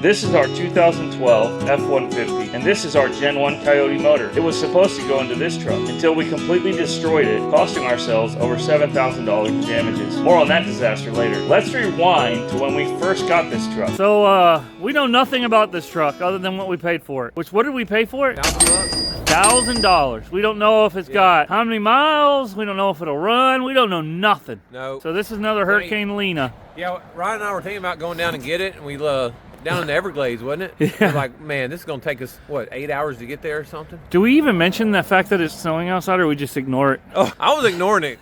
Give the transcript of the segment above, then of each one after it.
This is our 2012 F-150, and this is our Gen 1 Coyote motor. It was supposed to go into this truck until we completely destroyed it, costing ourselves over $7,000 in damages. More on that disaster later. Let's rewind to when we first got this truck. So, we know nothing about this truck other than what we paid for it. What did we pay for it? $1,000. We don't know if it's got how many miles. We don't know if it'll run. We don't know nothing. No. So this is another Hurricane Lena. Yeah, Ryan and I were thinking about going down and get it, and we down in the Everglades, wasn't it? Yeah. We're like, man, this is gonna take us what, 8 hours to get there or something? Do we even mention the fact that it's snowing outside, or we just ignore it? Oh, I was ignoring it.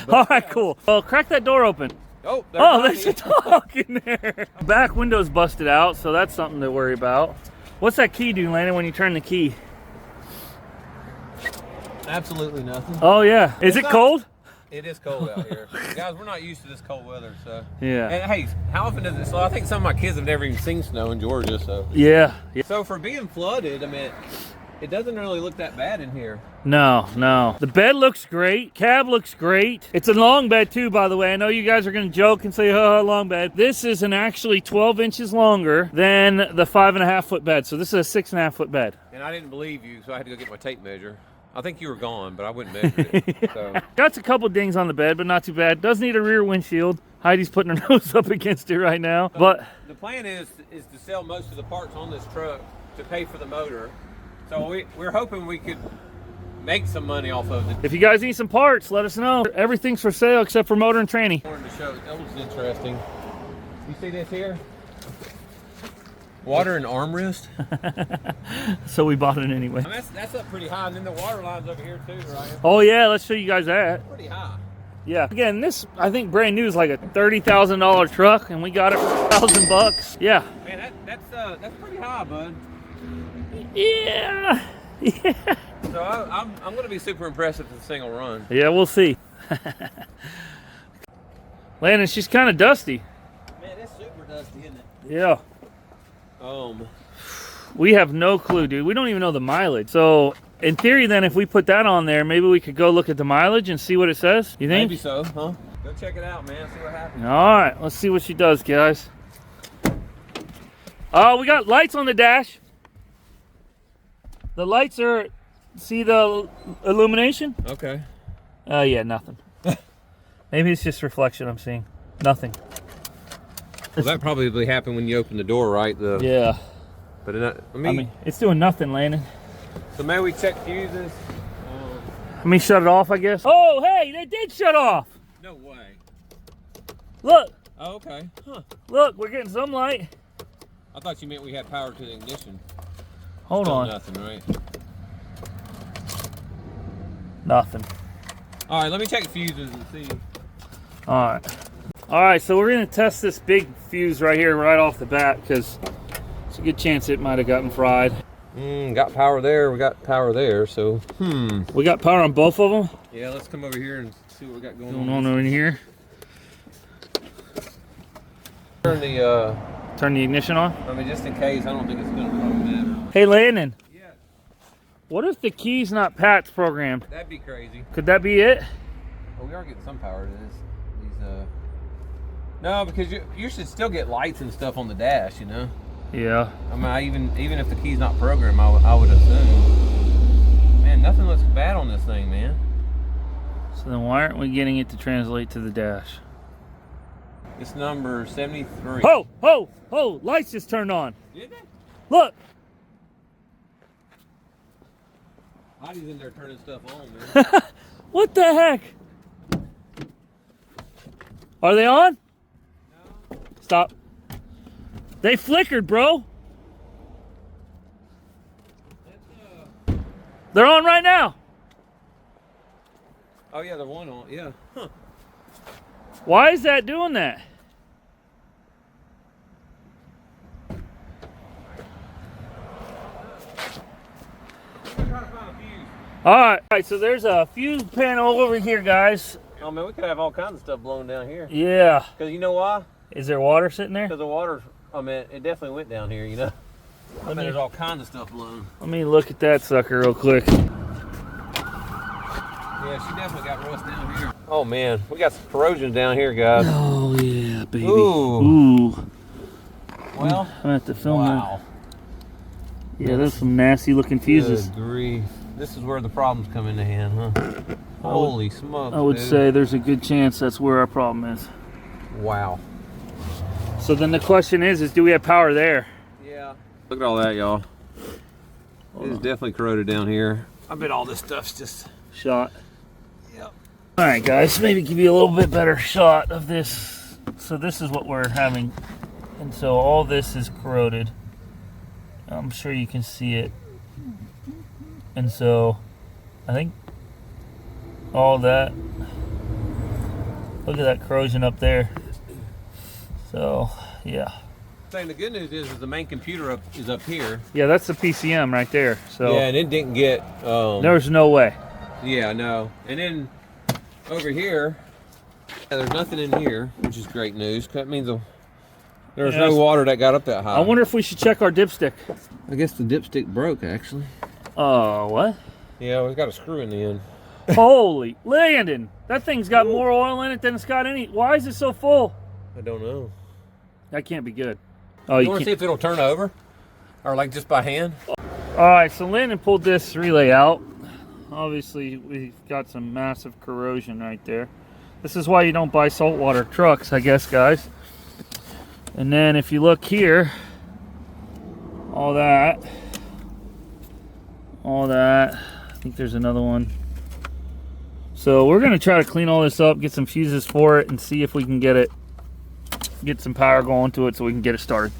All right, cool. Well, crack that door open. Oh, there's a dog in there. Back window's busted out, so that's something to worry about. What's that key do, Landon, when you turn the key? Absolutely nothing. Oh, yeah. Is it cold? It is cold out here. Guys, we're not used to this cold weather, so. Yeah. And hey, how often does it snow? I think some of my kids have never even seen snow in Georgia, so. Yeah. So for being flooded, I mean, it doesn't really look that bad in here. No. The bed looks great. Cab looks great. It's a long bed too, by the way. I know you guys are going to joke and say, oh, long bed. This is actually 12 inches longer than the 5.5 foot bed. So this is a 6.5 foot bed. And I didn't believe you, so I had to go get my tape measure. I think you were gone, but I wouldn't measure it. So. Got a couple dings on the bed, but not too bad. Does need a rear windshield. Heidi's putting her nose up against it right now. But the plan is to sell most of the parts on this truck to pay for the motor. So we're hoping we could make some money off of it. If you guys need some parts, let us know. Everything's for sale except for motor and tranny. I wanted to show that was interesting. You see this here? Water and armrest. So we bought it anyway. I mean, that's up pretty high, and then the water line's over here too, right? Oh yeah, let's show you guys that. Pretty high. Yeah. Again, this I think brand new is like a $30,000 truck, and we got it for $1,000. Yeah. Man, that's pretty high, bud. Yeah. Yeah. So I'm going to be super impressed if it's a single run. Yeah, we'll see. Landon, she's kind of dusty. Man, it's super dusty, isn't it? Yeah. We have no clue, dude. We don't even know the mileage. So, in theory, then, if we put that on there, maybe we could go look at the mileage and see what it says. You think? Maybe so, huh? Go check it out, man. See what happens. All right, let's see what she does, guys. Oh, we got lights on the dash. The lights are. See the illumination? Okay. Yeah, nothing. Maybe it's just reflection I'm seeing. Nothing. Well, that probably happened when you opened the door, right? Yeah. But I mean, it's doing nothing, Landon. So maybe we check fuses. Let me shut it off, I guess. Oh, hey, they did shut off. No way. Look. Oh, okay. Huh. Look, we're getting some light. I thought you meant we had power to the ignition. Hold Still on. Nothing, right? Nothing. All right, let me check fuses and see. All right, so we're going to test this big fuse right here, right off the bat, because it's a good chance it might have gotten fried. Got power there, we got power there, so, We got power on both of them? Yeah, let's come over here and see what we got going on over in here. Turn the ignition on? I mean, just in case, I don't think it's going to probably matter. Hey, Landon. Yeah. What if the key's not Pat's programmed? That'd be crazy. Could that be it? Well, we are getting some power to this. No, because you should still get lights and stuff on the dash, you know? Yeah. I mean, even if the key's not programmed, I would assume. Man, nothing looks bad on this thing, man. So then why aren't we getting it to translate to the dash? It's number 73. Oh, lights just turned on. Did they? Look. Heidi's in there turning stuff on, man. What the heck? Are they on? No. Stop. They flickered, bro. They're on right now. Oh, yeah, they're one on. Yeah. Huh. Why is that doing that? All right, so there's a fuse panel over here, guys. Oh, man, we could have all kinds of stuff blown down here. Yeah. Because you know why? Is there water sitting there? Because the water, I mean, it definitely went down here, you know? I mean, there's all kinds of stuff blown. Let me look at that sucker real quick. Yeah, she definitely got rust down here. Oh, man, we got some corrosion down here, guys. Oh, yeah, baby. Ooh. Ooh. Well, I'm gonna have to film wow. that. Yeah, there's some nasty looking fuses. Good grief. This is where the problems come into hand, huh? Holy smokes, I would dude. say there's a good chance that's where our problem is. Wow. So then the question is do we have power there? Yeah. Look at all that, y'all. It is definitely corroded down here. I bet all this stuff's just Shot. Yep. All right, guys, maybe give you a little bit better shot of this. So this is what we're having. And so all this is corroded. I'm sure you can see it. And so I think all that, look at that corrosion up there. So yeah. Saying the good news is the main computer is up here. Yeah, that's the PCM right there. So Yeah, and it didn't get there's no way. yeah, no. And then over here, there's nothing in here, which is great news. That means there's no water that got up that high. I wonder if we should check our dipstick. I guess the dipstick broke, actually. Oh, what? Yeah, we've got a screw in the end. Holy Landon, that thing's got more oil in it than it's got any. Why is it so full? I don't know. That can't be good. Oh, You want to see if it'll turn over? Or like just by hand? All right, so Landon pulled this relay out. Obviously, we've got some massive corrosion right there. This is why you don't buy saltwater trucks, I guess, guys. And then if you look here, all that. I think there's another one. So we're gonna try to clean all this up, get some fuses for it, and see if we can get some power going to it so we can get it started.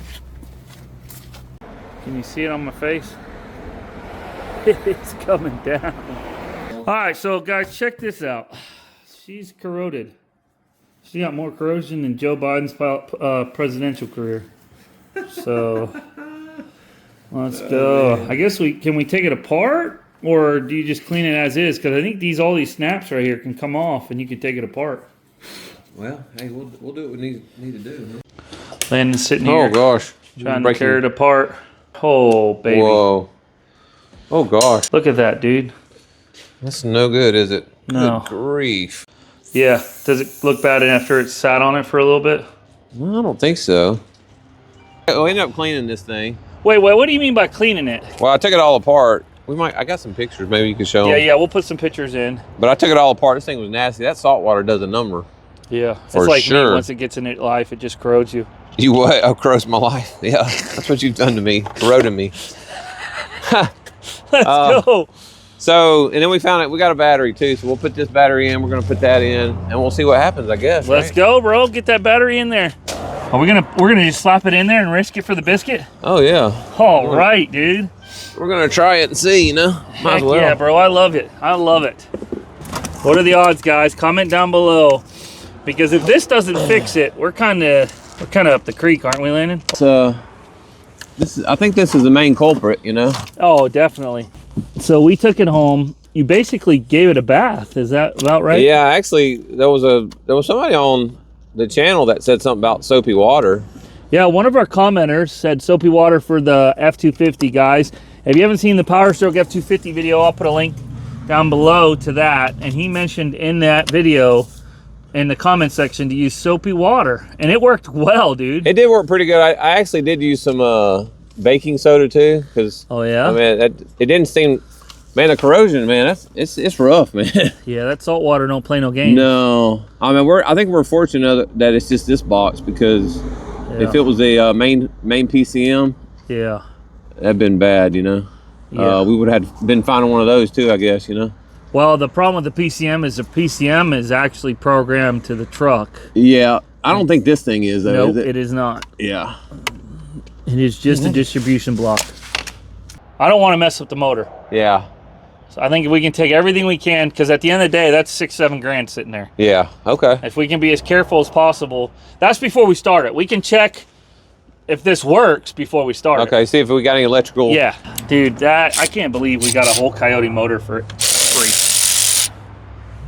Can you see it on my face? It's coming down. All right, so guys, check this out. She's corroded. She got more corrosion than Joe Biden's presidential career. So let's go. I guess can we take it apart, or do you just clean it as is? Because I think all these snaps right here can come off, and you can take it apart. Well, hey, we'll do what we need to do. Landon's sitting here. Oh gosh, trying to tear it apart. Oh baby. Whoa. Oh gosh. Look at that, dude. That's no good, is it? No. Good grief. Yeah. Does it look bad after it's sat on it for a little bit? Well, I don't think so. We'll end up cleaning this thing. Wait, what do you mean by cleaning it? Well, I took it all apart. I got some pictures. Maybe you can show them. Yeah, we'll put some pictures in. But I took it all apart. This thing was nasty. That salt water does a number. Yeah. For it's like sure. me, once it gets in its life, it just corrodes you. You what? Oh, corrodes my life. Yeah, that's what you've done to me. Corroded me. Let's go. So, and then we found out we got a battery too. So we'll put this battery in. We're gonna put that in, and we'll see what happens. I guess. Let's go, bro. Get that battery in there. Are we're gonna just slap it in there and risk it for the biscuit? Oh yeah. All right, dude. We're gonna try it and see. You know. Might Heck as well. yeah, bro. I love it. I love it. What are the odds, guys? Comment down below. Because if this doesn't fix it, we're kind of up the creek, aren't we, Landon? I think this is the main culprit. You know. Oh, definitely. So we took it home. You basically gave it a bath. Is that about right? Yeah, actually, there was somebody on the channel that said something about soapy water. Yeah, one of our commenters said soapy water for the F250, guys. If you haven't seen the Power Stroke F250 video, I'll put a link down below to that. And he mentioned in that video, in the comment section, to use soapy water. And it worked well, dude. It did work pretty good. I actually did use some baking soda too, because oh yeah, I mean it didn't seem, man, the corrosion, man, it's rough, man. Yeah, that salt water don't play no games. No, I mean I think we're fortunate that it's just this box, because if it was the main PCM, yeah, that'd been bad, you know. Yeah. We would have been finding one of those too, I guess, you know. Well, the problem with the PCM is the PCM is actually programmed to the truck. Yeah, I don't think this thing is though. Nope, is it? it is not. Yeah. It is just a distribution block. I don't want to mess with the motor. Yeah. So I think if we can take everything we can, because at the end of the day, that's 6-7 grand sitting there. Yeah. Okay. If we can be as careful as possible, that's before we start it. We can check if this works before we start it. Okay. See if we got any electrical. Yeah, dude, I can't believe we got a whole Coyote motor for free.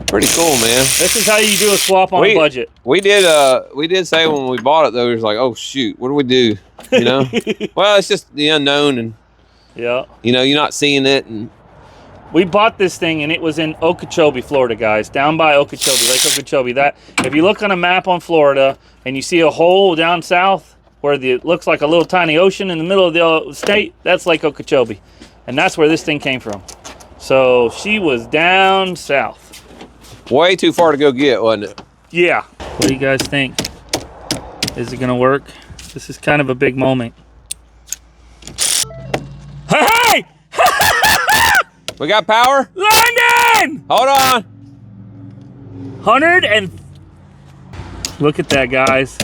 Pretty cool, man. This is how you do a swap on a budget. We did say when we bought it though, it was like, oh shoot, what do we do? You know? Well, it's just the unknown, and yeah, you know, you're not seeing it. And we bought this thing and it was in Okeechobee, Florida, guys. Down by Okeechobee, Lake Okeechobee. That if you look on a map on Florida and you see a hole down south, where it looks like a little tiny ocean in the middle of the state, that's Lake Okeechobee. And that's where this thing came from. So she was down south. Way too far to go get, wasn't it? Yeah. What do you guys think? Is it gonna work? This is kind of a big moment. Hey! We got power? London! Hold on. 100 and... Look at that, guys.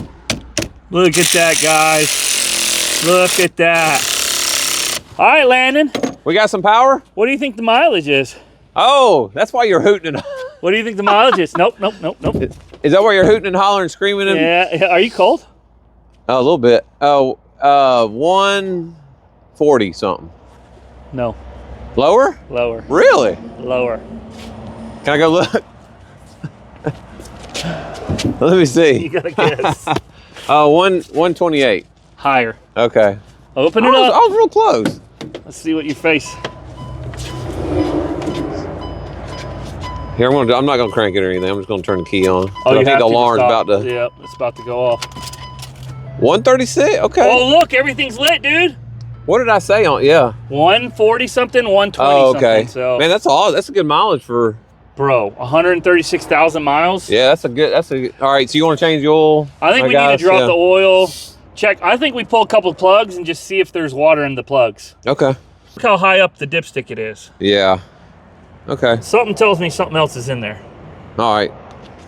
Look at that, guys. Look at that. All right, Landon. We got some power? What do you think the mileage is? Oh, that's why you're hooting and... What do you think the mileage is? Nope. Is that why you're hooting and hollering and screaming? Yeah. Are you cold? Oh, a little bit. Oh, 140 something. No. Lower? Lower. Really? Lower. Can I go look? Let me You see. gotta guess. 128. Higher. Okay. Open I it was, up. I was real close. Let's see what you face. Here, I'm not gonna crank it or anything. I'm just gonna turn the key on. Oh, I you think have the to alarm's stop. about to. Yep, it's about to go off. 136. Okay. Oh, look, everything's lit, dude. What did I say on? Yeah. 140 something, 120 Oh, okay. something. So, Man, that's all. That's a good mileage for. bro, 136,000 miles. Yeah, that's a good. All right. So you want to change the oil? I think we need to drop the oil. Check. I think we pull a couple of plugs and just see if there's water in the plugs. Okay. Look how high up the dipstick it is. Yeah. Okay. Something tells me something else is in there. All right.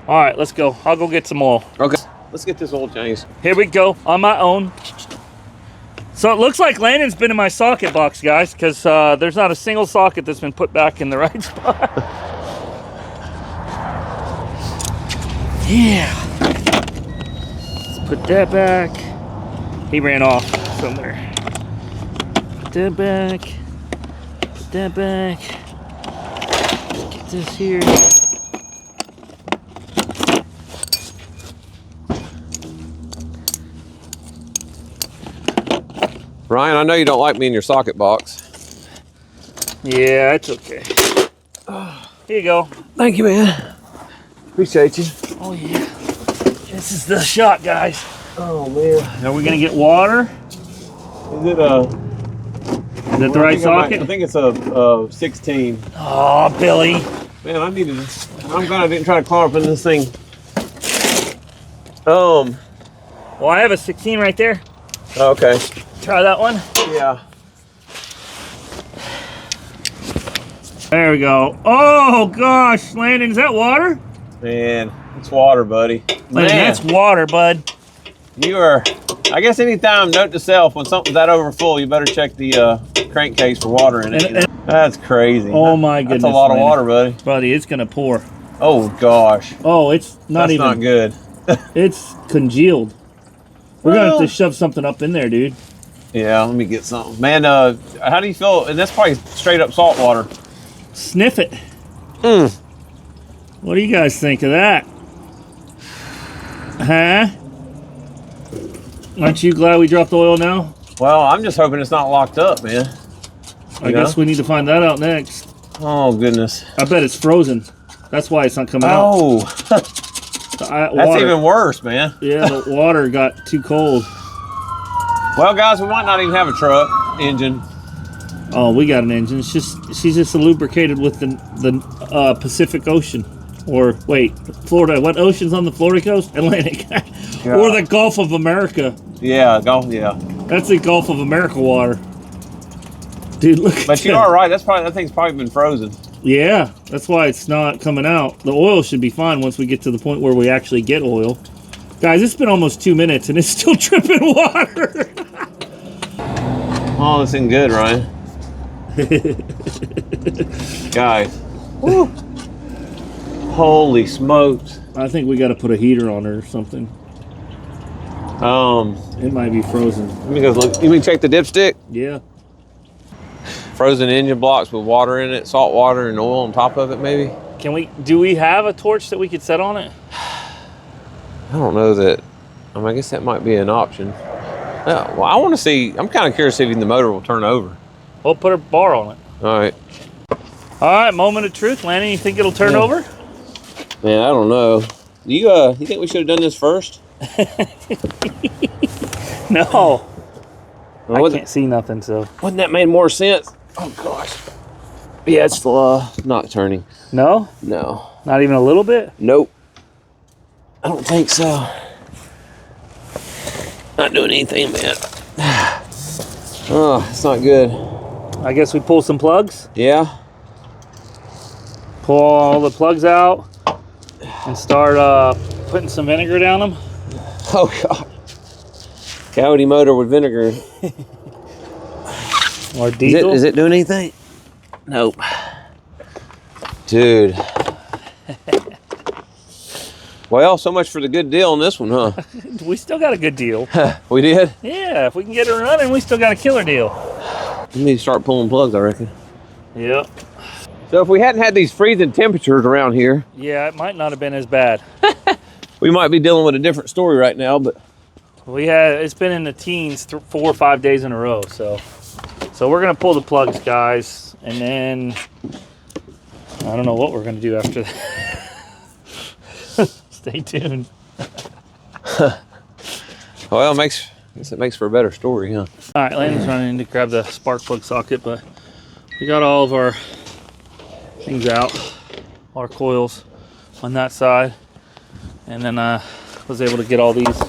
All right, let's go. I'll go get some oil. Okay. Let's get this oil changed. Here we go, on my own. So it looks like Landon's been in my socket box, guys, because there's not a single socket that's been put back in the right spot. Yeah. Let's put that back. He ran off somewhere. Put that back. Put that back. Get this here. Ryan, I know you don't like me in your socket box. Yeah, it's okay. Here you go. Thank you, man. Appreciate you. Oh yeah. This is the shot, guys. Oh man. Are we gonna get water? Is it a? Is that the right socket? I think it's a 16. Oh, Billy. Man, I'm glad I didn't try to climb up in this thing. Well, I have a 16 right there. Okay. Try that one. Yeah. There we go. Oh gosh, Landon, is that water? Man, it's water, buddy. Landon, that's water, bud. You are. I guess anytime, note to self, when something's that overfull, you better check the crankcase for water in it. That's crazy. Oh my goodness. That's a lot of Landon. water, buddy. Buddy, it's gonna pour. Oh gosh. Oh, it's not That's even. not good. It's congealed. We're gonna have to shove something up in there, dude. Yeah, let me get something. Man, how do you feel? And that's probably straight up salt water. Sniff it. Mm. What do you guys think of that? Huh? Aren't you glad we dropped the oil now? Well, I'm just hoping it's not locked up, man. I guess we need to find that out next. Oh, goodness. I bet it's frozen. That's why it's not coming out. Oh, that's even worse, man. Yeah, the water got too cold. Well, guys, we might not even have a truck engine. Oh, we got an engine. She's just lubricated with the Pacific Ocean. Or wait, Florida. What ocean's on the Florida coast? Atlantic. Or the Gulf of America. Yeah, Gulf. Yeah. That's the Gulf of America water. Dude, look. But you are right. That thing's probably been frozen. Yeah, that's why it's not coming out. The oil should be fine once we get to the point where we actually get oil. Guys, it's been almost 2 minutes and it's still dripping water. Oh, this ain't good, Ryan. Guys. Woo. Holy smokes. I think we got to put a heater on her or something. It might be frozen. Let me go look. You mean check the dipstick? Yeah. Frozen engine blocks with water in it, salt water and oil on top of it, maybe? Do we have a torch that we could set on it? I don't know that. I guess that might be an option. Well, I want to see. I'm kind of curious if the motor will turn over. We'll put a bar on it. All right. All right, moment of truth. Landon, you think it'll turn over? Man, I don't know. You think we should have done this first? No. Well, I can't see nothing, so. Wouldn't that made more sense? Oh gosh. Yeah, it's not turning. No? No. Not even a little bit? Nope. I don't think so. Not doing anything, man. Oh, it's not good. I guess we pull some plugs. Yeah. Pull all the plugs out and start putting some vinegar down them. Oh god. Coyote motor with vinegar. Or diesel. Is it doing anything? Nope. Dude. Well, so much for the good deal on this one, huh? We still got a good deal. We did? Yeah, if we can get it running, we still got a killer deal. We need to start pulling plugs, I reckon. Yep. So if we hadn't had these freezing temperatures around here, Yeah, it might not have been as bad. we might be dealing with a different story right now, but It's been in the teens 4 or 5 days in a row, so we're gonna pull the plugs, guys, and then I don't know what we're gonna do after that. Stay tuned. well, I guess it makes for a better story, huh? All right, Landon's running in to grab the spark plug socket, but we got all of our things out, our coils on that side, and then I was able to get all these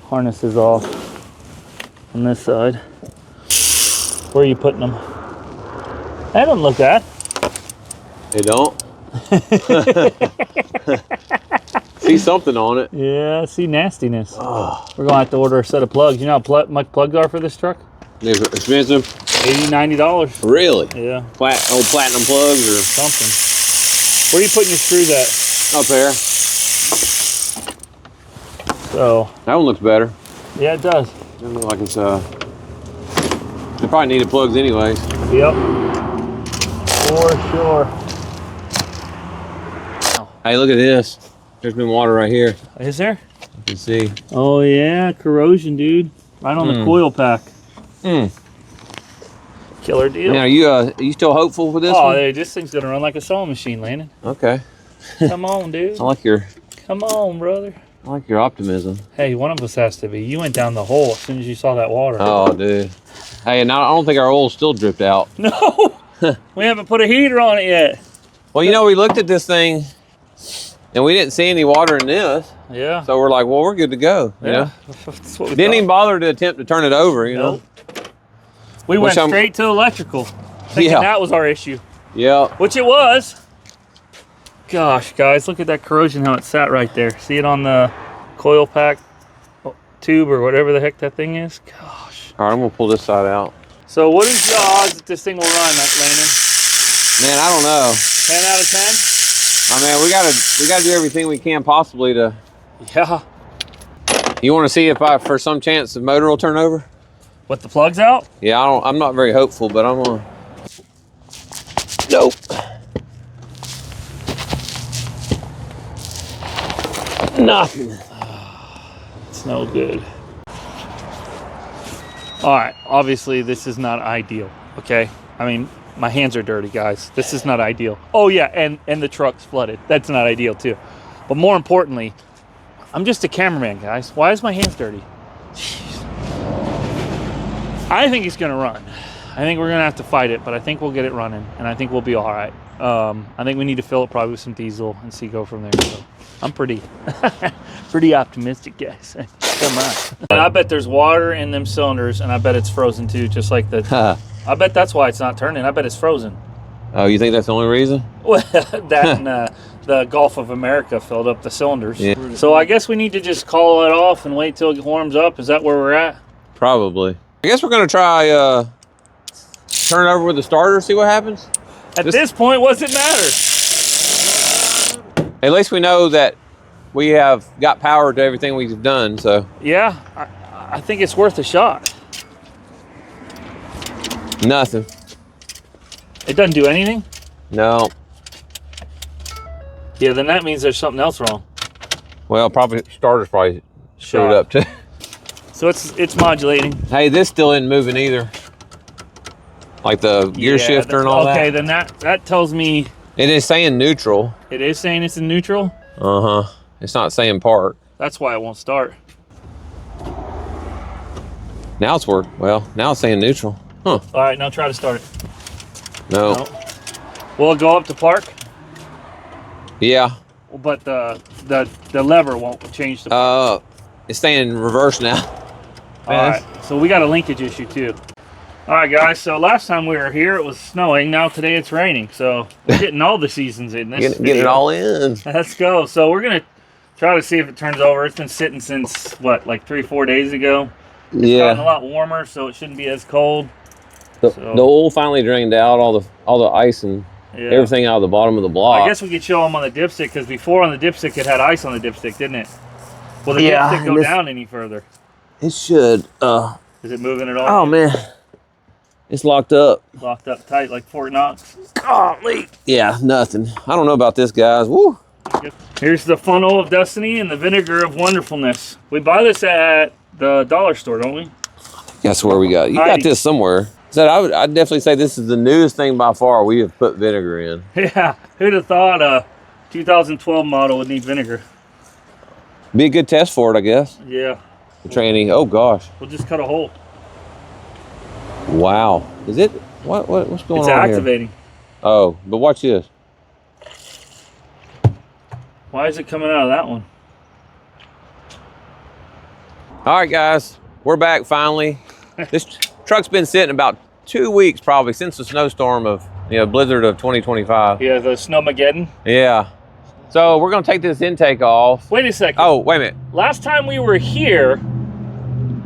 harnesses off on this side. Where are you putting them? That doesn't look bad. They don't? See something on it. Yeah, I see nastiness. Oh, We're gonna have to order a set of plugs. You know how much plugs are for this truck? they're expensive? $80, $90. Really? Yeah, Old platinum plugs or something. Where are you putting your screws at? up there? So, That one looks better. yeah, it does. Doesn't look like it's they probably needed plugs anyways. Yep. For sure. Hey, look at this. There's been water right here. Is there? You can see. Oh yeah, corrosion, dude. Right on the coil pack. Killer deal. Now, are you still hopeful for this Oh, one? dude, this thing's gonna run like a sewing machine, Landon. Okay. Come on, dude. I like your Come on, brother. optimism. Hey, one of us has to be. You went down the hole as soon as you saw that water. Oh, dude. Hey, and I don't think our oil's still dripped out. No! We haven't put a heater on it yet. Well, you know, we looked at this thing and we didn't see any water in this. Yeah. So we're like, well, we're good to go. You know? That's what we Didn't thought. even bother to attempt to turn it over, you know? Nope. We went Which I'm- straight to electrical, thinking Yeah. that was our issue, Yeah. which it was. Gosh, guys, look at that corrosion, how it sat right there. See it on the coil pack tube or whatever the heck that thing is? Gosh. All right, I'm going to pull this side out. So what is the odds that this thing will run, Landon? Man, I don't know. 10 out of 10? I mean, we gotta do everything we can possibly to. Yeah. You want to see if for some chance the motor will turn over? With the plugs out? Yeah, I'm not very hopeful, but I'm gonna. Nope. Nothing. It's no good. All right, obviously this is not ideal, okay? I mean, my hands are dirty, guys. This is not ideal. Oh yeah, and the truck's flooded. That's not ideal too. But more importantly, I'm just a cameraman, guys. Why is my hands dirty? Jeez. I think it's gonna run. I think we're gonna have to fight it, but I think we'll get it running, and I think we'll be all right. I think we need to fill it probably with some diesel and go from there. So I'm pretty optimistic, guys. Come on. And I bet there's water in them cylinders, and I bet it's frozen too, just like the. I bet that's why it's not turning. I bet it's frozen. Oh, you think that's the only reason? Well, that and the Gulf of America filled up the cylinders. Yeah. So I guess we need to just call it off and wait till it warms up. Is that where we're at? Probably. I guess we're gonna try turn it over with the starter, see what happens. At this point, what's it matter? At least we know that we have got power to everything we've done. So Yeah, I think it's worth a shot. nothing. It doesn't do anything? No. Yeah, then that means there's something else wrong. Well, probably starter's probably screwed Shot. up too. So it's modulating. Hey, this still isn't moving either. Like the gear shifter and all that. Okay, then that tells me It is saying neutral. it is saying it's in neutral. Uh-huh. It's not saying park. That's why it won't start. Now it's working. Well, now it's saying neutral. Huh. All right, now try to start it. No. No. Will it go up to park? Yeah. But the lever won't change the. It's staying in reverse now. All right, so we got a linkage issue too. All right, guys. So last time we were here, it was snowing. Now today it's raining. So we're getting all the seasons in this. Get it all in. Let's go. So we're gonna try to see if it turns over. It's been sitting since what, like 3-4 days ago. It's gotten a lot warmer, so it shouldn't be as cold. The oil finally drained out all the ice and everything out of the bottom of the block. I guess we could show them on the dipstick, because before on the dipstick it had ice on the dipstick, didn't it? Will the dipstick go down any further? It should. Is it moving at all? Oh man, it's locked up. Locked up tight like Fort Knox. Golly. Yeah, nothing. I don't know about this, guys. Woo. Here's the funnel of destiny and the vinegar of wonderfulness. We buy this at the dollar store, don't we? Guess where we got? You got this somewhere. So I'd definitely say this is the newest thing by far we have put vinegar in. Yeah, who'd have thought a 2012 model would need vinegar? Be a good test for it, I guess. Yeah. The tranny. Oh gosh. We'll just cut a hole. Wow. Is it? What's going on here? It's activating. Oh, but watch this. Why is it coming out of that one? All right, guys, we're back finally. This truck's been sitting about 2 weeks probably since the snowstorm of blizzard of 2025. Yeah, the Snowmageddon. Yeah. So we're gonna take this intake off. Wait a second. Oh, wait a minute. Last time we were here,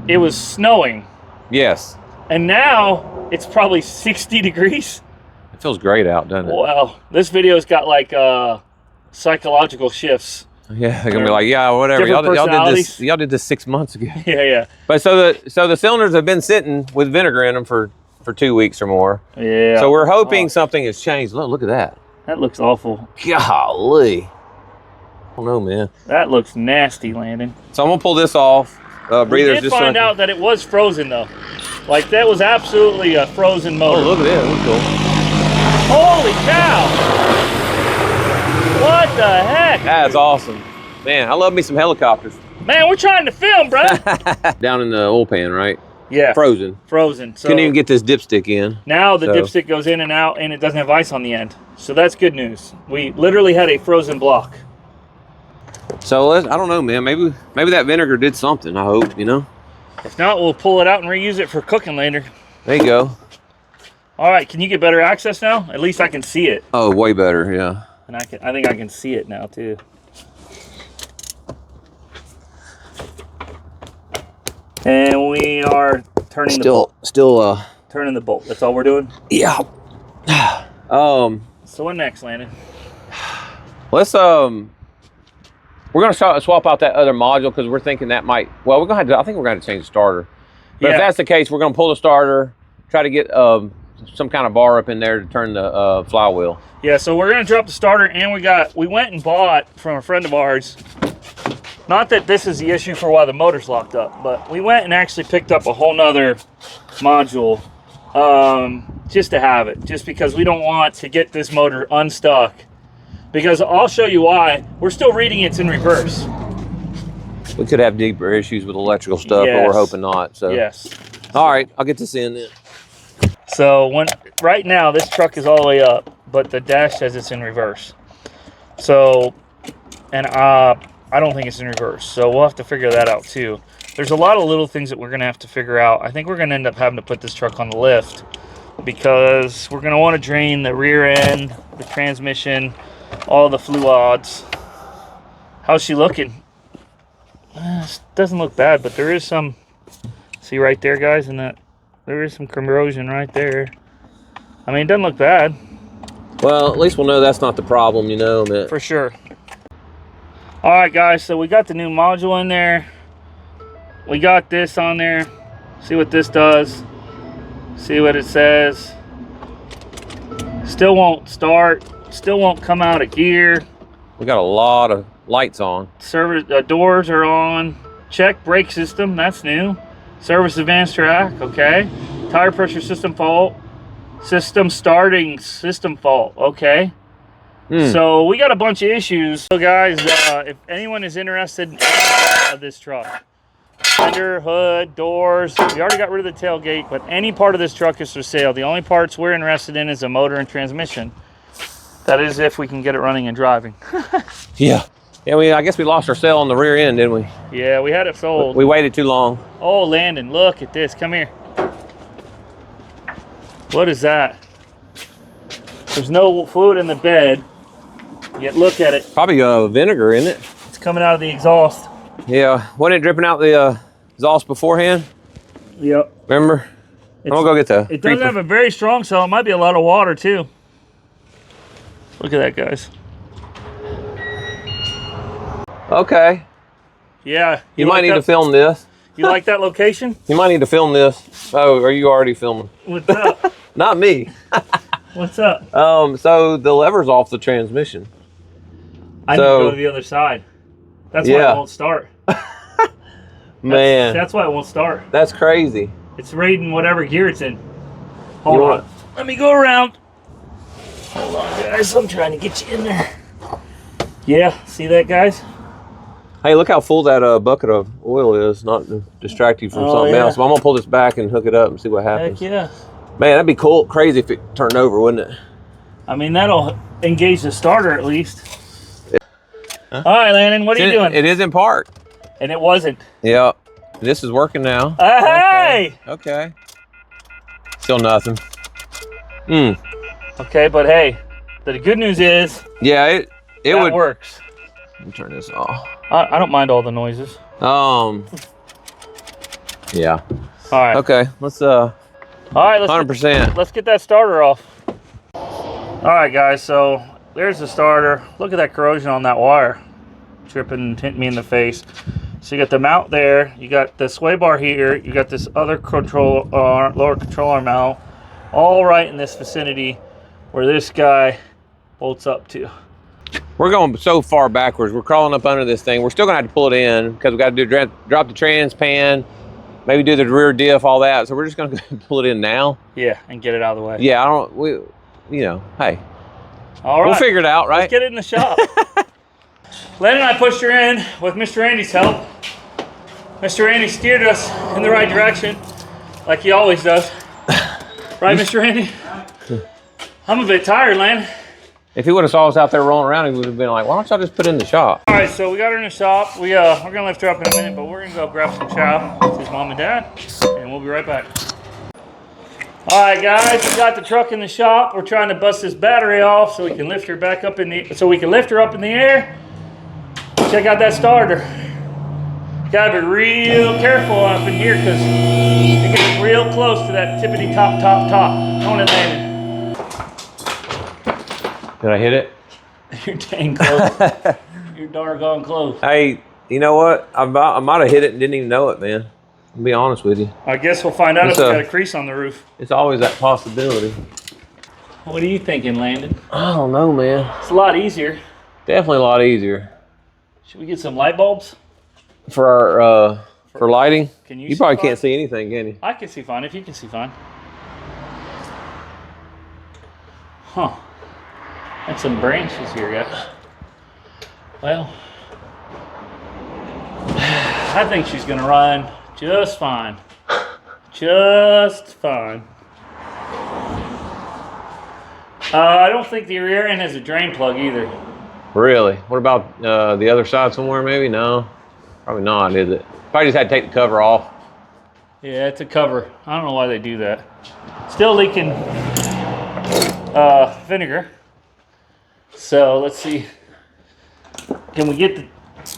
it was snowing. Yes. And now it's probably 60 degrees. It feels great out, doesn't it? Wow. This video's got like psychological shifts. Yeah, they're gonna be like, yeah, whatever. Y'all did this 6 months ago. Yeah. But so the cylinders have been sitting with vinegar in them for 2 weeks or more. Yeah. So we're hoping something has changed. Look at that. That looks awful. Golly. I don't know, man. That looks nasty, Landon. So I'm gonna pull this off. We did find out that it was frozen though. Like that was absolutely a frozen motor. Oh, look at that. That's cool. Holy cow! What the heck? That's awesome. Man, I love me some helicopters. Man, we're trying to film, bro. Down in the oil pan, right? Yeah. Frozen. Frozen. So couldn't even get this dipstick in. Now the dipstick goes in and out, and it doesn't have ice on the end. So that's good news. We literally had a frozen block. So I don't know, man. Maybe that vinegar did something. I hope, If not, we'll pull it out and reuse it for cooking later. There you go. All right, can you get better access now? At least I can see it. Oh, way better, yeah. And I think I can see it now too. And we are turning the bolt. Still turning the bolt. That's all we're doing? Yeah. So what next, Landon? Let's we're gonna swap out that other module because we're thinking that might. Well, I think we're gonna change the starter. But if that's the case, we're gonna pull the starter, try to get some kind of bar up in there to turn the flywheel. Yeah, so we're gonna drop the starter, and we went and bought from a friend of ours. Not that this is the issue for why the motor's locked up, but we went and actually picked up a whole nother module just to have it, just because we don't want to get this motor unstuck. Because I'll show you why. We're still reading it's in reverse. We could have deeper issues with electrical stuff, but we're hoping not. So yes. All right, I'll get this in then. So right now this truck is all the way up, but the dash says it's in reverse. So, and I don't think it's in reverse. So we'll have to figure that out too. There's a lot of little things that we're gonna have to figure out. I think we're gonna end up having to put this truck on the lift because we're gonna want to drain the rear end, the transmission, all the fluids. How's she looking? Doesn't look bad, but there is some, see right there, guys, and that there is some corrosion right there. I mean, it doesn't look bad. Well, at least we'll know that's not the problem, For sure. All right, guys, so we got the new module in there. We got this on there. See what this does. See what it says. Still won't start. Still won't come out of gear. We got a lot of lights on. Service doors are on. Check brake system, that's new. Service advanced track, okay. Tire pressure system fault. System starting system fault, okay. So we got a bunch of issues. So guys, if anyone is interested in this truck, Fender, hood, doors. We already got rid of the tailgate, but any part of this truck is for sale. The only parts we're interested in is the motor and transmission. That is if we can get it running and driving. Yeah. Yeah, I guess we lost our sale on the rear end, didn't we? Yeah, we had it sold. We waited too long. Oh, Landon, look at this. Come here. What is that? There's no fluid in the bed, yet look at it. Probably vinegar, isn't it? It's coming out of the exhaust. Yeah. Wasn't it dripping out the exhaust beforehand? Yep. Remember? I'm gonna go get the It does have a very strong cell. It might be a lot of water, too. Look at that, guys. Okay. Yeah. You might need to film this. You like that location? You might need to film this. Oh, are you already filming? What's up? Not me. What's up? So the lever's off the transmission. I need to go to the other side. That's why it won't start. Man. That's why it won't start. That's crazy. It's rating whatever gear it's in. Hold on. Let me go around. Hold on, guys. I'm trying to get you in there. Yeah, see that, guys? Hey, look how full that bucket of oil is, not to distract you from something else. So I'm gonna pull this back and hook it up and see what happens. Heck yeah. Man, that'd be cool, crazy if it turned over, wouldn't it? I mean, that'll engage the starter at least. Huh? All right, Landon, what are you doing? It is in park. And it wasn't. Yeah, this is working now. Hey! Okay. Still nothing. Okay, but hey, the good news is yeah, it works. Let me turn this off. I don't mind all the noises. Yeah. All right. Okay, let's all right, 100%. Let's get that starter off. All right, guys, so there's the starter. Look at that corrosion on that wire. Tripping and hitting me in the face. So you got the mount there, you got the sway bar here, you got this other control lower control arm mount, all right in this vicinity where this guy bolts up to. We're going so far backwards. We're crawling up under this thing. We're still gonna have to pull it in because we got to do drop the trans pan, maybe do the rear diff, all that. So we're just gonna pull it in now. Yeah, and get it out of the way. Yeah, hey. All right. We'll figure it out, right? Let's get it in the shop. Len and I pushed her in with Mr. Andy's help. Mr. Andy steered us in the right direction, like he always does. Right, Mr. Andy? I'm a bit tired, Len. If he would have saw us out there rolling around, he would have been like, why don't y'all just put it in the shop? All right, so we got her in the shop. We're going to lift her up in a minute, but we're going to go grab some chow with his mom and dad, and we'll be right back. All right, guys, we got the truck in the shop. We're trying to bust this battery off so we can lift her back up in the air. Check out that starter. Gotta be real careful up in here because it gets real close to that tippity top. Come on, Landon. Did I hit it? You're dang close. You're doggone close. Hey, you know what? I might have hit it and didn't even know it, man. I'll be honest with you. I guess we'll find out if we got a crease on the roof. It's always that possibility. What are you thinking, Landon? I don't know, man. It's a lot easier. Definitely a lot easier. Should we get some light bulbs? For our for lighting? Can you probably can't see anything, can you? I can see fine if you can see fine. Huh. And some branches here, guys. Well, I think she's gonna run just fine. Just fine. I don't think the rear end has a drain plug either. Really? What about the other side somewhere maybe? No, probably not, is it? Probably just had to take the cover off. Yeah, it's a cover. I don't know why they do that. Still leaking vinegar. So let's see. Can we get the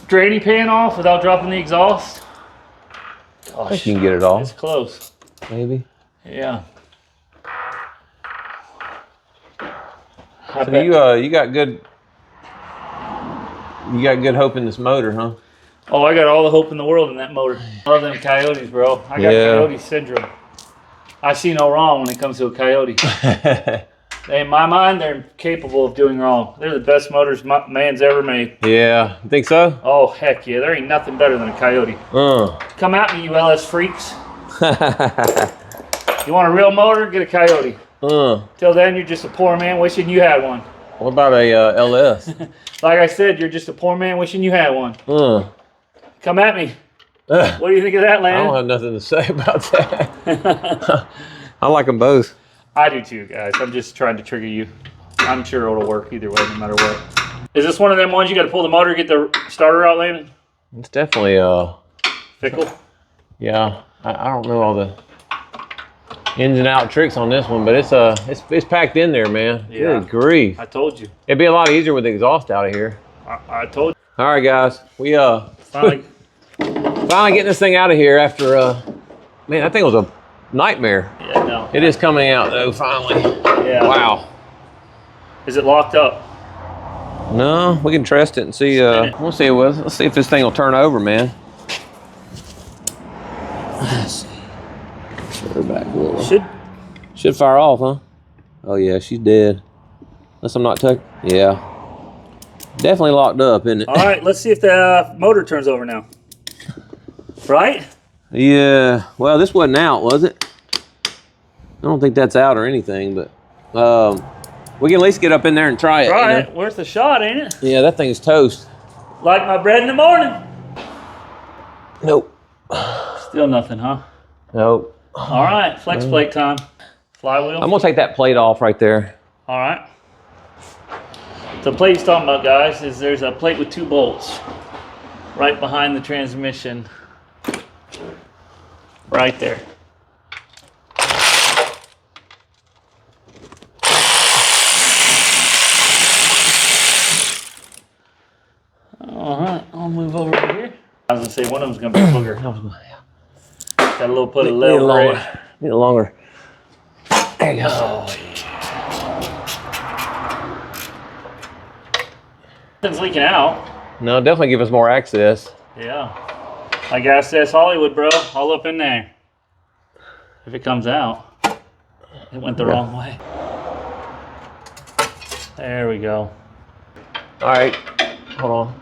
draining pan off without dropping the exhaust? Gosh, I think you can get it off. It's close. Maybe. Yeah. So you got good hope in this motor, huh? Oh, I got all the hope in the world in that motor. I love them Coyotes, bro. I got Coyote syndrome. I see no wrong when it comes to a Coyote. In my mind, they're capable of doing wrong. They're the best motors man's ever made. Yeah, you think so? Oh, heck yeah. There ain't nothing better than a Coyote. Come at me, you LS freaks. You want a real motor? Get a Coyote. Till then, you're just a poor man wishing you had one. What about a LS? Like I said, you're just a poor man wishing you had one. Come at me. What do you think of that, I Landon? don't have nothing to say about that. I like them both. I do too, guys. I'm just trying to trigger you. I'm sure it'll work either way, no matter what. Is this one of them ones you got to pull the motor, get the starter out, Landon? It's definitely Fickle? yeah. I don't know all the ins and out tricks on this one, but it's packed in there, man. Yeah. Good grief. I told you. It'd be a lot easier with the exhaust out of here. I told you. All right, guys. We Finally. finally getting this thing out of here after man, that thing was a nightmare. Yeah, no. It is coming out though, finally. Yeah. Wow. Is it locked up? No, we can test it and see. We'll see. Let's see if this thing will turn over, man. Let's see. Put her back a little. Should fire off, huh? Oh yeah, she's dead. Unless I'm not touching. Yeah. Definitely locked up, isn't it? All right, let's see if the motor turns over now. Right? Yeah. Well, this wasn't out, was it? I don't think that's out or anything, but we can at least get up in there and try it. Try you know? it. Worth a shot, ain't it? Yeah, that thing is toast. Like my bread in the morning. Nope. Still nothing, huh? Nope. All right, flex plate time. Flywheel. I'm gonna take that plate off right there. All right. The plate he's talking about, guys, is there's a plate with 2 bolts right behind the transmission. Right there. All right, I'll move over here. I was gonna say one of them's gonna be a booger. Got a little put a little right. Need a longer. There you go. Oh, Nothing's leaking out. No, definitely give us more access. Yeah. Like I said, Hollywood, bro. All up in there. If it comes out, it went the wrong way. There we go. All right, hold on.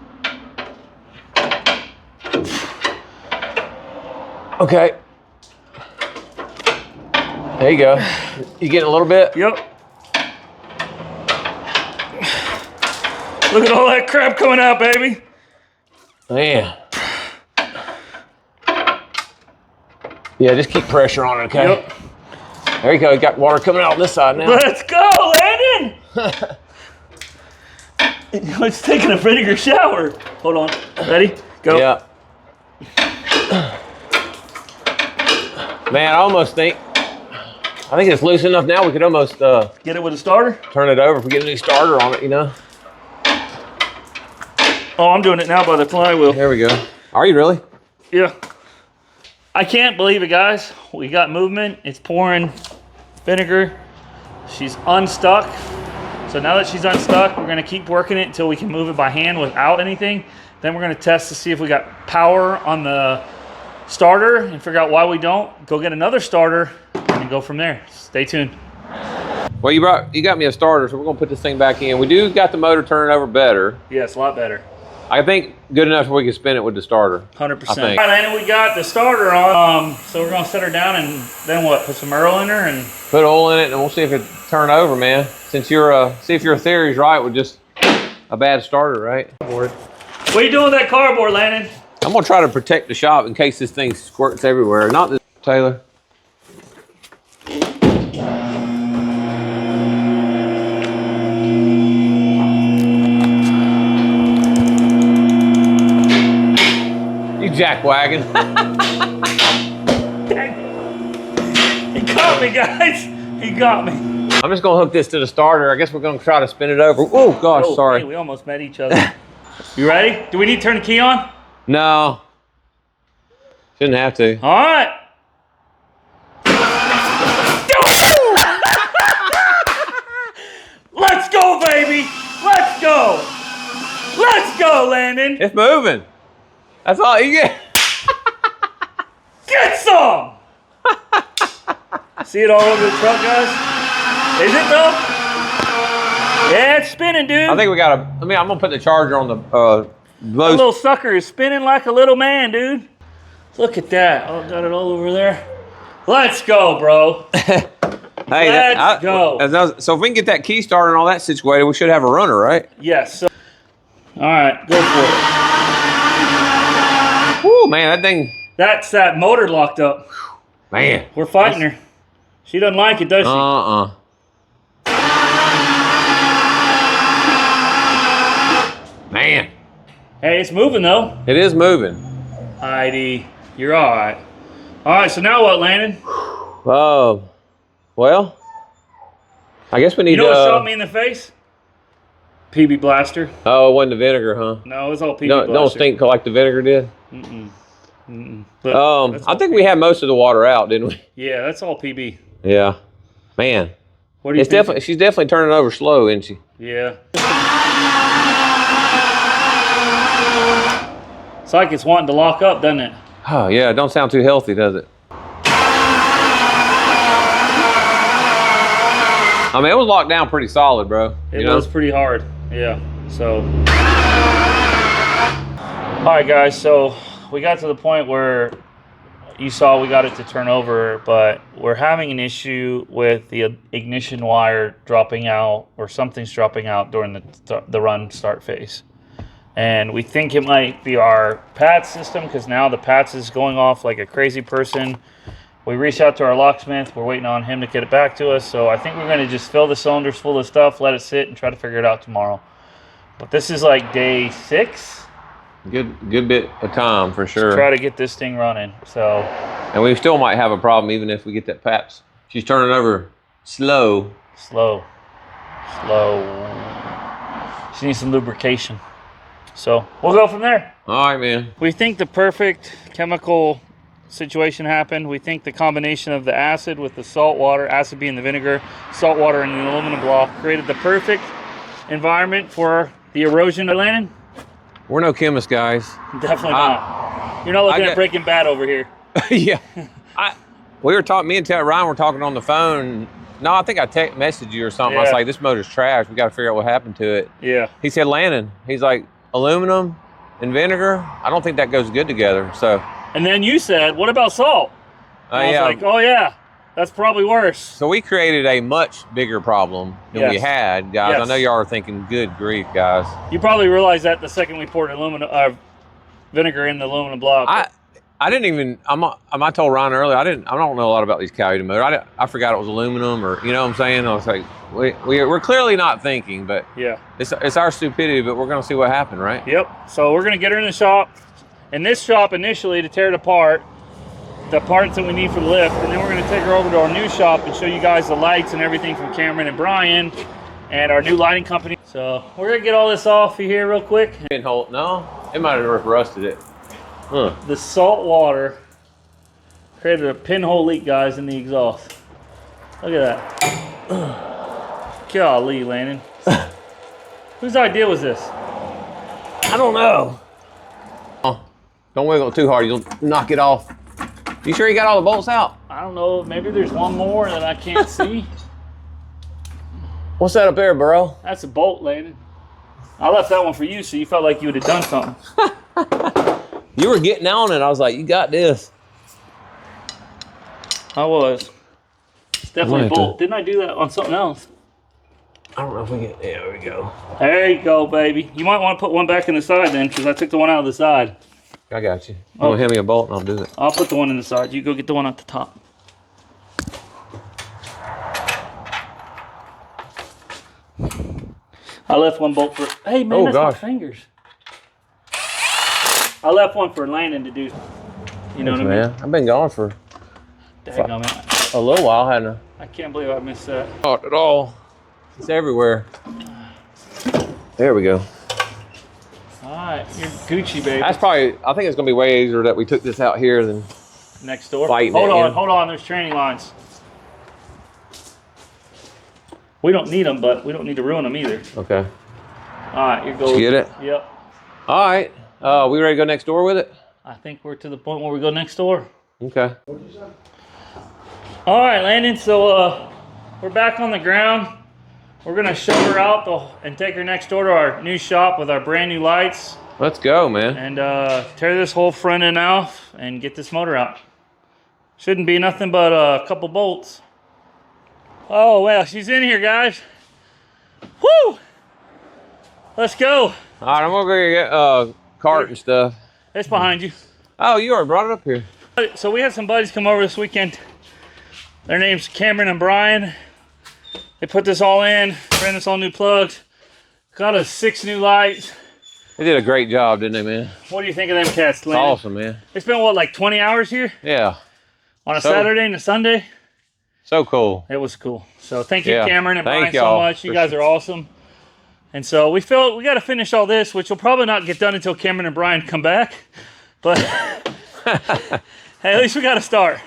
Okay. There you go. You getting a little bit? Yep. Look at all that crap coming out, baby. Man. Yeah, just keep pressure on it, okay? Yep. There you go. You got water coming out on this side now. Let's go, Landon. It's taking a vinegar shower. Hold on. Ready? Go. Yeah. Man, I almost think it's loose enough now we could almost Get it with a starter? turn it over if we get a new starter on it, you know? Oh, I'm doing it now by the flywheel. There we go. Are you really? Yeah. I can't believe it, guys. We got movement. It's pouring vinegar. She's unstuck. So now that she's unstuck, we're gonna keep working it until we can move it by hand without anything. Then we're gonna test to see if we got power on the starter and figure out why we don't. Go get another starter and then go from there. Stay tuned. Well, you got me a starter, so we're gonna put this thing back in. We do got the motor turning over better. Yes, a lot better. I think good enough where we can spin it with the starter. 100%. I think. All right, Landon, we got the starter on. So we're gonna set her down and then what? Put some Earl in her and Put oil in it, and we'll see if it turn over, man. Since see if your theory's right with just a bad starter, right? what are you doing with that cardboard, Landon? I'm gonna try to protect the shop in case this thing squirts everywhere. Not this, Taylor. You jackwagon. He got me, guys. He got me. I'm just gonna hook this to the starter. I guess we're gonna try to spin it over. Oh gosh, Oh, sorry. hey, we almost met each other. You ready? Do we need to turn the key on? No. Shouldn't have to. All right. Let's go, baby. Let's go. Let's go, Landon. It's moving. That's all you get. Get some. See it all over the truck, guys? Is it though? Yeah, it's spinning, dude. I think we gotta, I'm gonna put the charger on the The little sucker is spinning like a little man, dude. Look at that. Oh, got it all over there. Let's go, bro. Hey, Let's go. So if we can get that key started and all that situated, we should have a runner, right? Yes. So, all right, go for it. Woo, man, that thing That's that motor locked up. Man. We're fighting her. She doesn't like it, does she? Man. Hey, it's moving though. It is moving. Heidi, you're all right. All right, so now what, Landon? Well, I guess we need You know what shot me in the face? PB Blaster. Oh, it wasn't the vinegar, huh? No, it was all PB Blaster. Don't stink like the vinegar did? But I think we had most of the water out, didn't we? Yeah, that's all PB. Yeah. Man. What do you think? She's definitely turning over slow, isn't she? Yeah. It's like it's wanting to lock up, doesn't it? Oh, yeah. It don't sound too healthy, does it? I mean, it was locked down pretty solid, bro. It was pretty hard. Yeah. So. All right, guys. So we got to the point where you saw we got it to turn over, but we're having an issue with the ignition wire dropping out, or something's dropping out during the run start phase. And we think it might be our pad system, because now the pads is going off like a crazy person. We reached out to our locksmith. We're waiting on him to get it back to us. So I think we're going to just fill the cylinders full of stuff, let it sit, and try to figure it out tomorrow. But this is like day 6. Good bit of time for sure. Try to get this thing running. So. And we still might have a problem even if we get that PAPS. She's turning over slow. Slow. She needs some lubrication. So we'll go from there. All right, man. We think the perfect chemical situation happened. We think the combination of the acid with the salt water, acid being the vinegar, salt water and the aluminum block, created the perfect environment for the erosion, Landon? We're no chemists, guys. Definitely not. You're not looking at Breaking Bad over here. Yeah. We were talking, me and Ryan were talking on the phone. No, I think I messaged you or something. Yeah. I was like, this motor's trash. We got to figure out what happened to it. Yeah. He said, Landon, he's like, aluminum and vinegar, I don't think that goes good together. So. And then you said, what about salt? I was like, oh yeah, that's probably worse. So we created a much bigger problem than we had, guys. Yes. I know y'all are thinking, good grief, guys. You probably realized that the second we poured vinegar in the aluminum block. I didn't even, I told Ryan earlier, I don't know a lot about these Coyote motors. I forgot it was aluminum, or, you know what I'm saying? I was like, we're clearly not thinking, but yeah, it's our stupidity, but we're going to see what happened, right? Yep. So we're going to get her in the shop. In this shop initially to tear it apart, the parts that we need for the lift, and then we're going to take her over to our new shop and show you guys the lights and everything from Cameron and Brian and our new lighting company. So we're going to get all this off here real quick. Pinhole, no, it might have rusted it. Huh. The salt water created a pinhole leak, guys, in the exhaust. Look at that. Golly, Landon. Whose idea was this? I don't know. Oh, don't wiggle it too hard, you'll knock it off. You sure you got all the bolts out? I don't know. Maybe there's one more that I can't see. What's that up there, bro? That's a bolt, Landon. I left that one for you, so you felt like you would have done something. You were getting on it. I was like, you got this. I was. It's definitely a bolt. Didn't I do that on something else? I don't know if we get, there we go. There you go, baby. You might want to put one back in the side then, because I took the one out of the side. I got you. You want to hand me a bolt and I'll do it. I'll put the one in the side. You go get the one at the top. I left one bolt for, hey man, that's my fingers. I left one for Landon to do. You know what I mean? Man, I've been gone for a little while, hadn't I? I can't believe I missed that. Not at all. It's everywhere. There we go. All right, you're Gucci, baby. That's probably, I think it's going to be way easier that we took this out here than next door. Hold on, there's training lines. We don't need them, but we don't need to ruin them either. Okay. All right, you're going. Did you get it? Yep. All right. We ready to go next door with it? I think we're to the point where we go next door. Okay. All right, Landon, so we're back on the ground. We're gonna show her out and take her next door to our new shop with our brand new lights. Let's go, man. And tear this whole front end off and get this motor out. Shouldn't be nothing but a couple bolts. Oh, well, she's in here, guys. Woo! Let's go. All right, I'm gonna go get cart and stuff. It's behind you. Oh, you already brought it up here. So we had some buddies come over this weekend. Their name's Cameron and Brian. They put this all in, ran us all new plugs, got us 6 new lights. They did a great job, didn't they, man? What do you think of them cats, Lynn? Awesome, man. They spent, what, like 20 hours here? Yeah. On a Saturday and a Sunday? So cool. It was cool. So thank you, Yeah. Cameron and Brian, Thank so y'all. much. You guys are awesome. And so we feel we got to finish all this, which will probably not get done until Cameron and Brian come back. But hey, at least we got to start.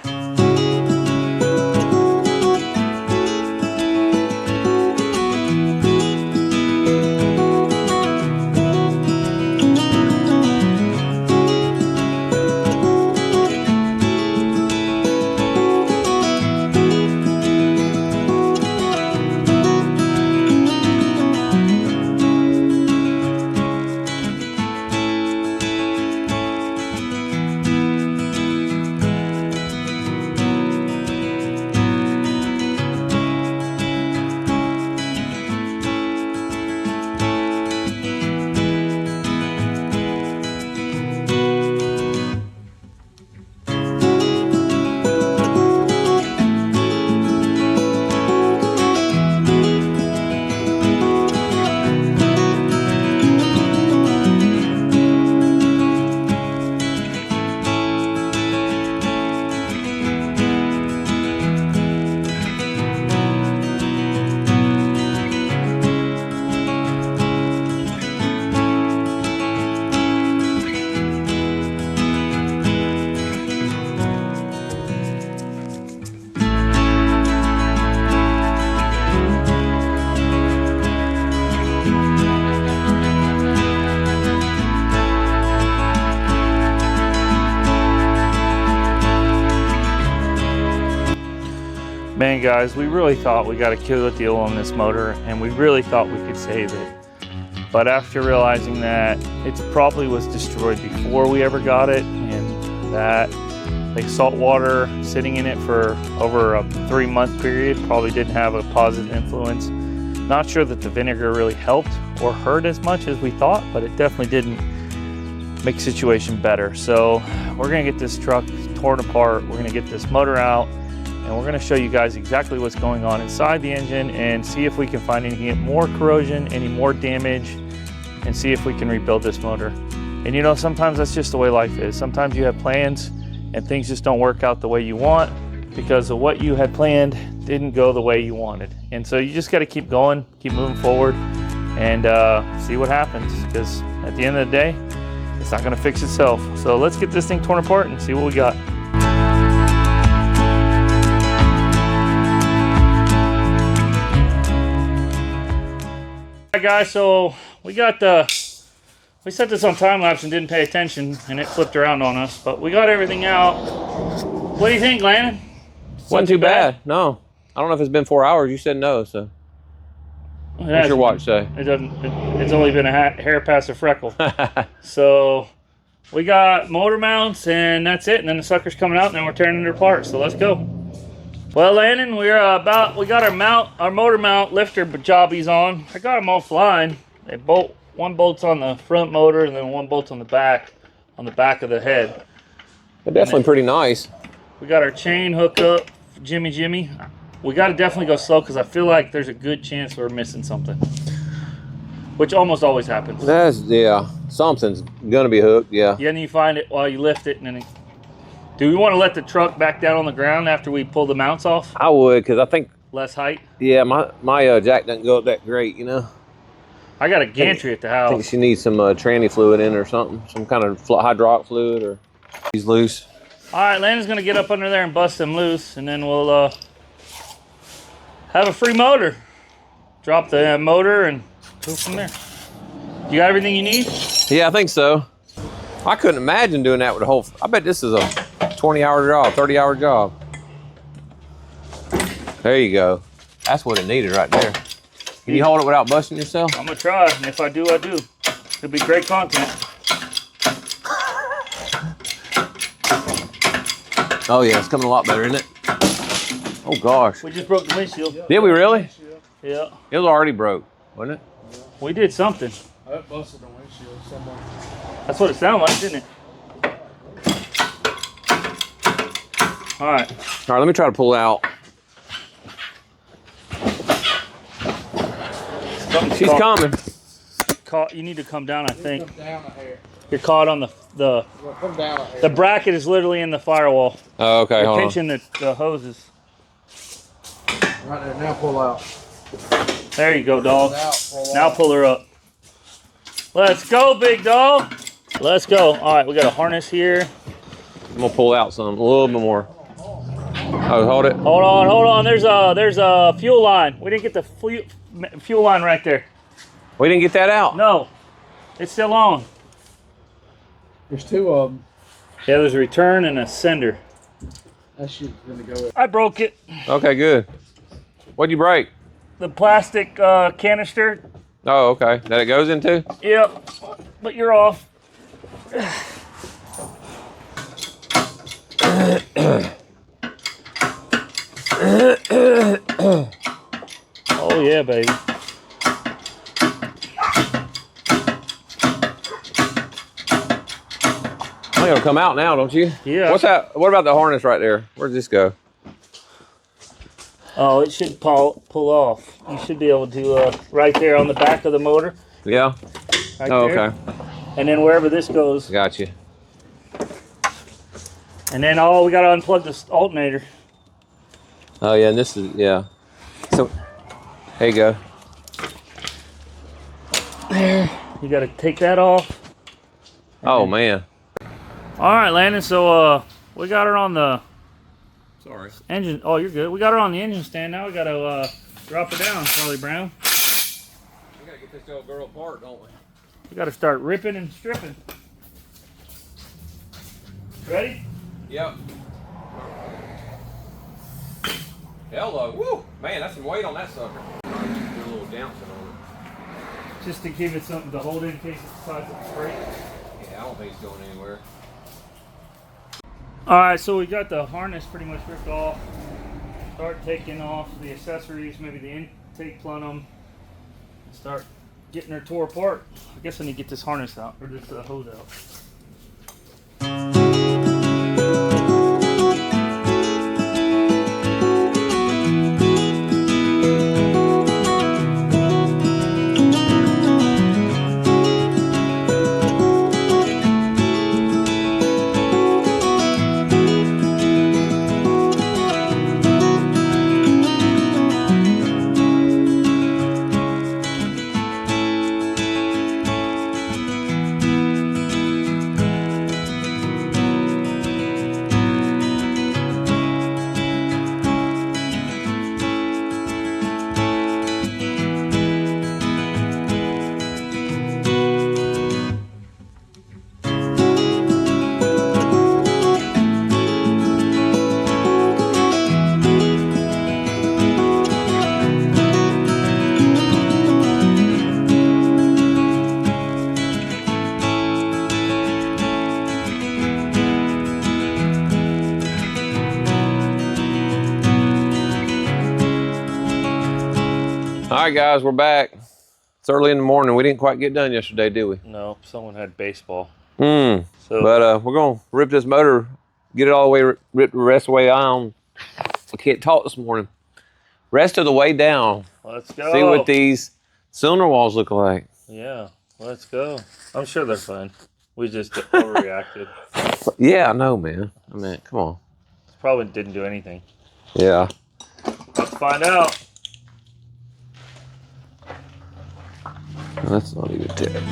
Man, guys, we really thought we got a killer deal on this motor, and we really thought we could save it. But after realizing that it probably was destroyed before we ever got it, and that the salt water sitting in it for over a 3-month period probably didn't have a positive influence. Not sure that the vinegar really helped or hurt as much as we thought, but it definitely didn't make the situation better. So we're gonna get this truck torn apart. We're gonna get this motor out, and we're going to show you guys exactly what's going on inside the engine and see if we can find any more corrosion, any more damage, and see if we can rebuild this motor. And you know, sometimes that's just the way life is. Sometimes you have plans and things just don't work out the way you want because of what you had planned didn't go the way you wanted. And so you just got to keep going, keep moving forward, and see what happens, because at the end of the day, it's not going to fix itself. So let's get this thing torn apart and see what we got. Alright guys, so we set this on time lapse and didn't pay attention, and it flipped around on us, but we got everything out. What do you think, Landon? Wasn't too bad. No. I don't know if it's been 4 hours. You said no, so. What's your watch say? It doesn't. It's only been a hair past a freckle. So we got motor mounts, and that's it. And then the sucker's coming out, and then we're tearing it apart. So let's go. Well, Landon, we got our motor mount lifter jobbies on. I got them all flying. One bolt's on the front motor, and then one bolt's on the back of the head. They're definitely pretty nice. We got our chain hook up, Jimmy. We got to definitely go slow because I feel like there's a good chance we're missing something, which almost always happens. Yeah, something's gonna be hooked. Yeah. Yeah, and you find it while you lift it, and then. Do we want to let the truck back down on the ground after we pull the mounts off? I would, because I think less height. Yeah, my jack doesn't go up that great, you know. I got a gantry at the house. I think she needs some tranny fluid in or something, some kind of hydraulic fluid, or he's loose. All right, Landon's gonna get up under there and bust them loose, and then we'll have a free motor. Drop the motor and go from there. You got everything you need? Yeah, I think so. I couldn't imagine doing that with a whole. I bet this is a 20-hour job, 30-hour job. There you go. That's what it needed right there. Can you hold it without busting yourself? I'm gonna try, and if I do, I do. It'll be great content. Oh yeah, it's coming a lot better, isn't it? Oh gosh. We just broke the windshield. Did we really? Yeah. It was already broke, wasn't it? We did something. I busted the windshield somewhere. That's what it sounded like, didn't it? All right. All right, let me try to pull out. She's coming. You need to come down, I think. Come down a hair. You're caught on the Come down a hair. the bracket is literally in the firewall. Oh, okay, You're hold on. pinching the hoses. Right there. Now pull out. There you go, dog. Now out. pull her up. Let's go, big dog. Let's go. All right, we got a harness here. I'm gonna pull out some, a little bit more. Oh, hold it. Hold on. There's a fuel line. We didn't get the fuel line right there. We didn't get that out. No, it's still on. There's two of them. Yeah, there's a return and a sender. That shit's gonna go. I broke it. Okay, good. What'd you break? The plastic canister. Oh, okay. That it goes into? Yep, but you're off. Oh yeah, baby. I think it'll come out now, don't you? Yeah. What's that? What about the harness right there? Where'd this go? Oh, it should pull off. You should be able to right there on the back of the motor. Yeah. Right Oh, there. okay. And then wherever this goes. Got you. And then we got to unplug this alternator. Oh yeah, and this is So there you go. There. You got to take that off. Oh man. All right, Landon. So we got her on the Sorry. engine. Oh, you're good. We got her on the engine stand. Now we got to drop her down, Charlie Brown. We gotta get this old girl apart, don't we? We got to start ripping and stripping. Ready? Yep. Hello. Woo! Man, that's some weight on that sucker. Do a little dancing on it. Just to give it something to hold in case it decides to break. Yeah, I don't think it's going anywhere. All right, so we got the harness pretty much ripped off. Start taking off the accessories, maybe the intake plenum. Start getting her tore apart. I guess I need to get this harness out, or this hose out. All right, guys, we're back. It's early in the morning. We didn't quite get done yesterday, did we? No, someone had baseball. So, but we're gonna rip this motor, get it all the way ripped the rest of the way down. I can't talk this morning. Rest of the way down. Let's go. See what these cylinder walls look like. Yeah, let's go. I'm sure they're fine. We just overreacted. Yeah, I know, man. I mean, come on. Probably didn't do anything. Yeah. Let's find out. That's not even tip.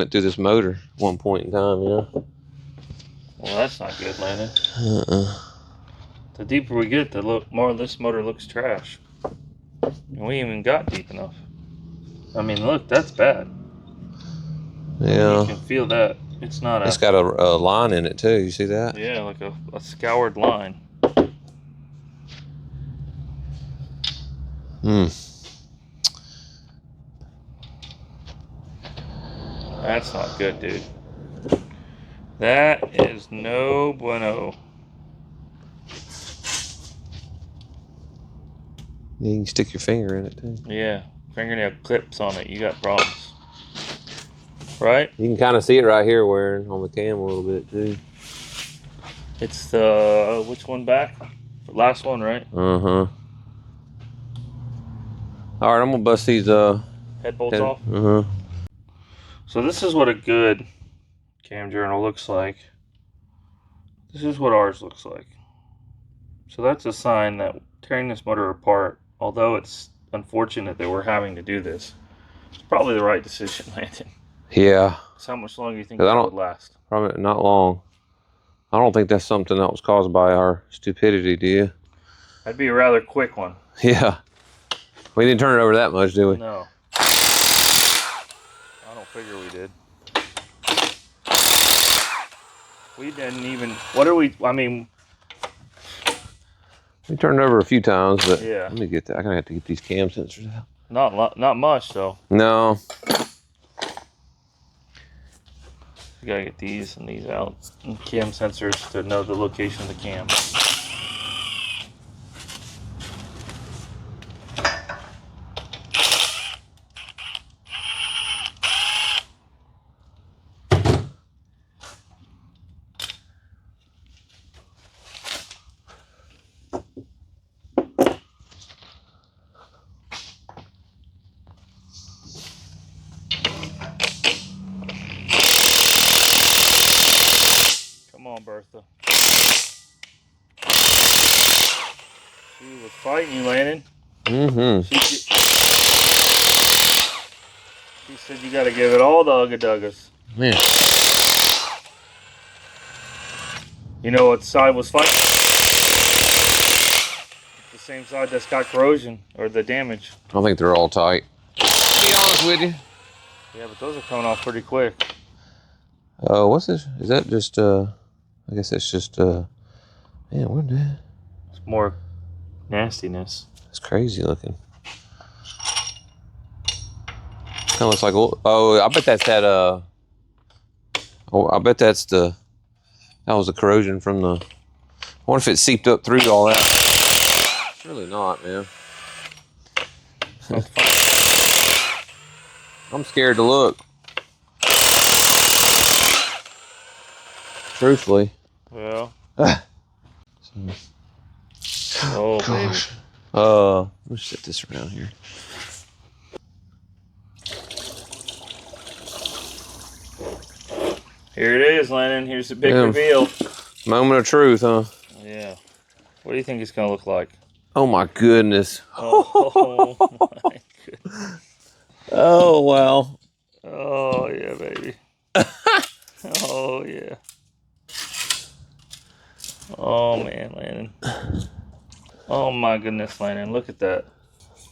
went through this motor at one point in time, you know. Well, that's not good, Landon. Uh-uh. The deeper we get, the more this motor looks trash. And we ain't even got deep enough. I mean, look, that's bad. Yeah. You can feel that. It's not a... It's got a line in it too. You see that? Yeah, like a scoured line. Hmm. That's not good, dude. That is no bueno. Yeah, you can stick your finger in it too. Yeah, fingernail clips on it. You got problems. Right? You can kind of see it right here wearing on the cam a little bit too. It's the, which one back? The last one, right? Uh-huh. All right, I'm gonna bust these Head bolts off. Uh-huh. So this is what a good cam journal looks like. This is what ours looks like. So that's a sign that tearing this motor apart, although it's unfortunate that we're having to do this, it's probably the right decision, Landon. Yeah. So how much longer do you think 'Cause that would last? Probably not long. I don't think that's something that was caused by our stupidity, do you? That'd be a rather quick one. Yeah. We didn't turn it over that much, did we? No. I don't figure we did. We didn't even, what are we, I mean. We turned it over a few times, but yeah. Let me get that. I'm gonna have to get these cam sensors out. Not much though. No. You gotta get these and these out. And cam sensors to know the location of the cam. Come on, Bertha. She was fighting you, Landon. Mm-hmm. She said you gotta give it all the ugga-duggas. Man. You know what side was fighting? It's the same side that's got corrosion or the damage. I think they're all tight. To be honest with you. Yeah, but those are coming off pretty quick. What's this? Is that just I guess that's just man, what that? It's more nastiness. It's crazy looking. Kind of looks like, oh, I bet that's that oh, I bet that's that was the corrosion from the, I wonder if it seeped up through all that. It's really not, man. I'm scared to look. Truthfully. Well. So, Oh, gosh. baby. Let's set this around here. Here it is, Landon. Here's the big reveal. Moment of truth, huh? Yeah. What do you think it's gonna look like? Oh my goodness. Oh my goodness. Oh wow. Oh yeah, baby. Oh yeah. Oh man, Landon. Oh my goodness, Landon. Look at that.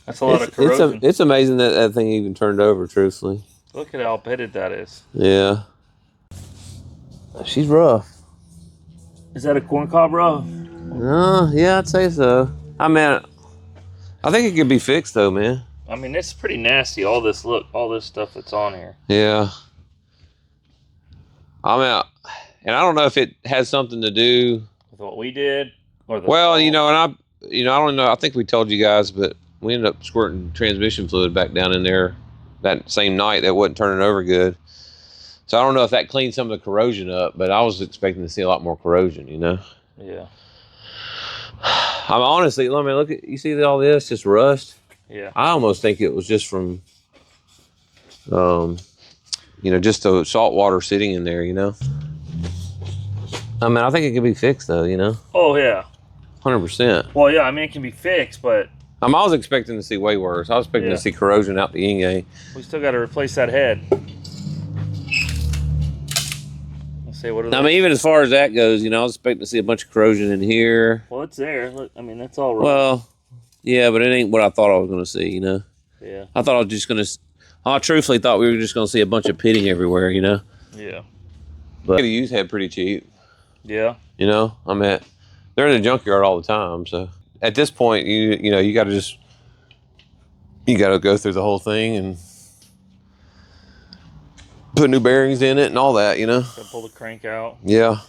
That's a lot of corrosion. It's amazing that that thing even turned over, truthfully. Look at how pitted that is. Yeah. She's rough. Is that a corncob rough? Yeah, I'd say so. I mean, I think it could be fixed though, man. I mean, it's pretty nasty. All this stuff that's on here. Yeah. I mean, and I don't know if it has something to do with what we did, or the well, you know, and I don't know. I think we told you guys, but we ended up squirting transmission fluid back down in there that same night. That wasn't turning over good. So I don't know if that cleaned some of the corrosion up, but I was expecting to see a lot more corrosion, you know? Yeah. I'm honestly, let me look at, you see all this, just rust? Yeah. I almost think it was just from, you know, just the salt water sitting in there, you know? I mean, I think it could be fixed though, you know? Oh, yeah. 100%. Well, yeah, I mean, it can be fixed, but... I was expecting to see way worse. I was expecting to see corrosion out the yin-yang. We still got to replace that head. say, what are they? I mean, even as far as that goes, you know, I was expecting to see a bunch of corrosion in here. Well, it's there. Look, I mean, that's all right. Well, yeah, but it ain't what I thought I was going to see, you know? Yeah. I thought I was just going to, I truthfully thought we were just going to see a bunch of pitting everywhere, you know? Yeah. But the used head pretty cheap. Yeah. You know, I mean, they're in the junkyard all the time. So at this point, you know, you got to go through the whole thing and put new bearings in it and all that, you know? Gotta pull the crank out. Yeah.